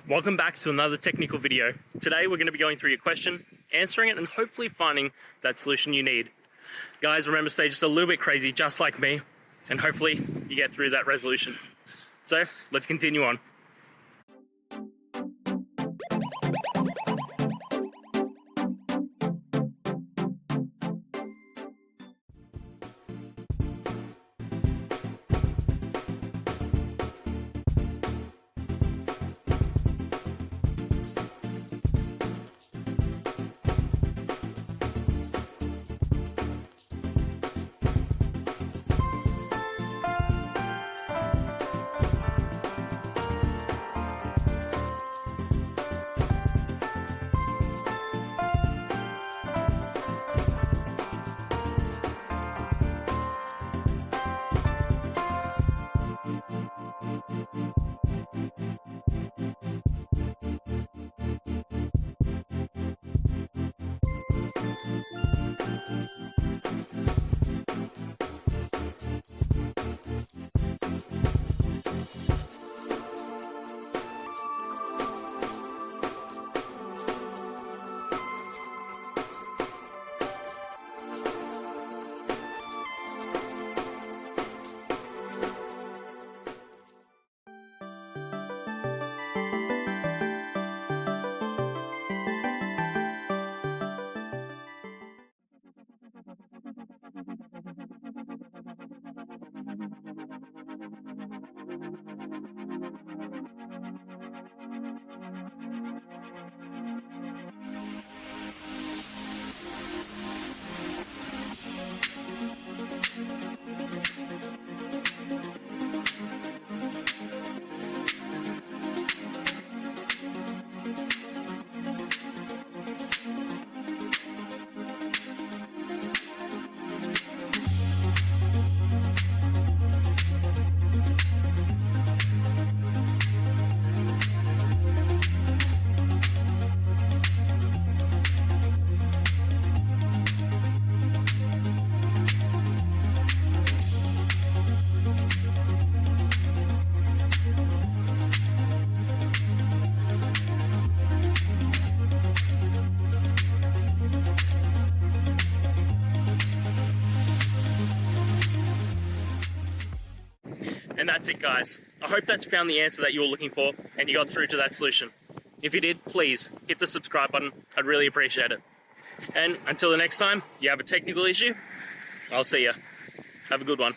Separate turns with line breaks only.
Welcome back to another technical video. Today we're going to be going through your question, answering it, and hopefully finding that solution you need. Guys, remember, stay just a little bit crazy, just like me, and hopefully you get through that resolution. So let's continue on. And that's it, guys. I hope that's found the answer that you were looking for and you got through to that solution. If you did, please hit the subscribe button. I'd really appreciate it. And until the next time you have a technical issue, I'll see ya. Have a good one.